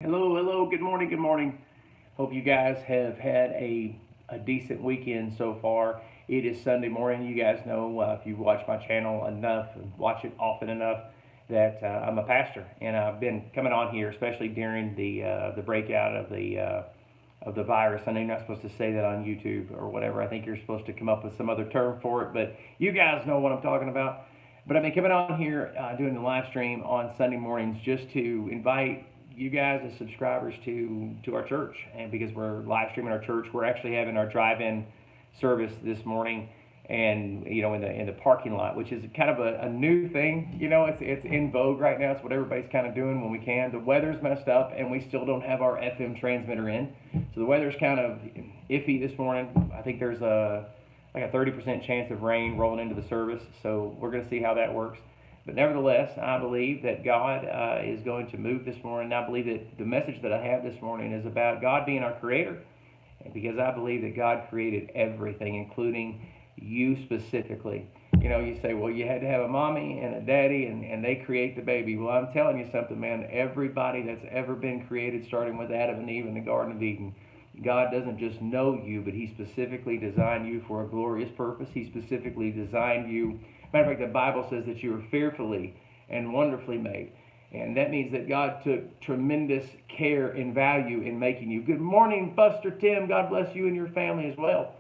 Hello, hello, good morning, good morning. Hope you guys have had a decent weekend so far. It is Sunday morning. You guys know if you watch my channel enough and watch it often enough that I'm a pastor, and I've been coming on here, especially during the breakout of the virus. I know you're not supposed to say that on YouTube or whatever. I think you're supposed to come up with some other term for it, but you guys know what I'm talking about. But I've been coming on here doing the live stream on Sunday mornings just to invite you guys as subscribers to our church, and because we're live streaming our church, we're actually having our drive-in service this morning, and in the parking lot, which is kind of a new thing. It's in vogue right now. It's what everybody's kind of doing when we can. The weather's messed up, and we still don't have our FM transmitter in, so the weather's kind of iffy this morning. I think there's like a 30% chance of rain rolling into the service, so we're going to see how that works. But nevertheless, I believe that God is going to move this morning. I believe that the message that I have this morning is about God being our creator, and because I believe that God created everything, including you specifically. You say, well, you had to have a mommy and a daddy, and they create the baby. Well, I'm telling you something, man. Everybody that's ever been created, starting with Adam and Eve in the Garden of Eden, God doesn't just know you, but He specifically designed you for a glorious purpose. He specifically designed you. Matter of fact, the Bible says that you are fearfully and wonderfully made. And that means that God took tremendous care and value in making you. Good morning, Buster Tim. God bless you and your family as well.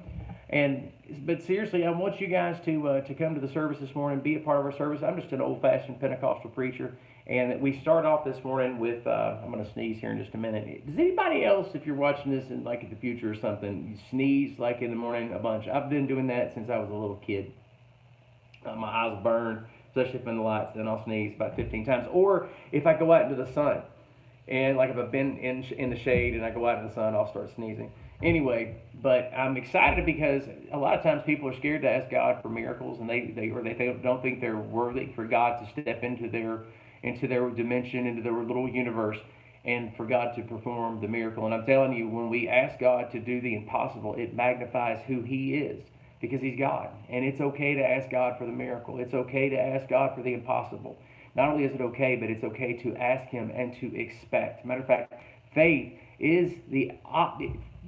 But seriously, I want you guys to come to the service this morning, be a part of our service. I'm just an old-fashioned Pentecostal preacher, and we start off this morning with I'm going to sneeze here in just a minute. Does anybody else, if you're watching this in like in the future or something, you sneeze like in the morning a bunch? I've been doing that since I was a little kid. My eyes burn, especially if I'm in the lights, then I'll sneeze about 15 times. Or if I go out into the sun, and like if I've been in the shade and I go out in the sun, I'll start sneezing. Anyway, but I'm excited because a lot of times people are scared to ask God for miracles, and they don't think they're worthy for God to step into their dimension, into their little universe, and for God to perform the miracle. And I'm telling you, when we ask God to do the impossible, it magnifies who He is, because He's God. And it's okay to ask God for the miracle. It's okay to ask God for the impossible. Not only is it okay, but it's okay to ask Him and to expect. Matter of fact, faith is the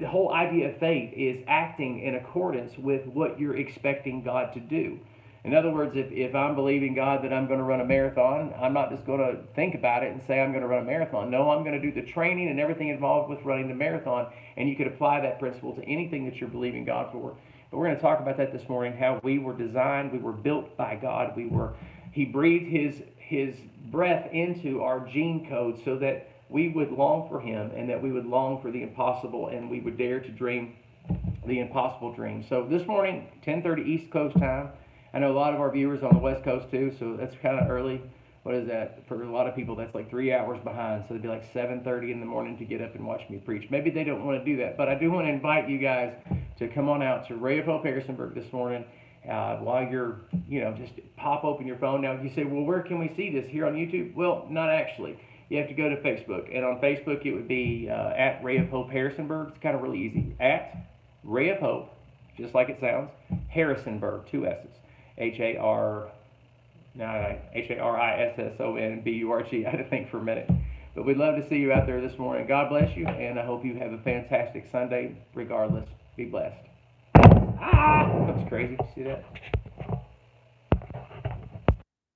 whole idea of faith is acting in accordance with what you're expecting God to do. In other words, if I'm believing God that I'm going to run a marathon, I'm not just going to think about it and say I'm going to run a marathon. No, I'm going to do the training and everything involved with running the marathon, and you could apply that principle to anything that you're believing God for. But we're going to talk about that this morning, how we were designed, we were built by God. He breathed his breath into our gene code so that we would long for Him, and that we would long for the impossible, and we would dare to dream the impossible dream. So this morning, 10:30 East Coast time. I know a lot of our viewers on the West Coast too, so that's kind of early. What is that? For a lot of people, that's like 3 hours behind. So it'd be like 7:30 in the morning to get up and watch me preach. Maybe they don't want to do that, but I do want to invite you guys to come on out to Ray of Hope Harrisonburg this morning. While you're, just pop open your phone. Now, you say, well, where can we see this? Here on YouTube? Well, not actually. You have to go to Facebook. And on Facebook, it would be at Ray of Hope Harrisonburg. It's kind of really easy. At Ray of Hope, just like it sounds, Harrisonburg, 2 S's. Harissonburg. I had to think for a minute. But we'd love to see you out there this morning. God bless you, and I hope you have a fantastic Sunday regardless. Be blessed. That was crazy. See that?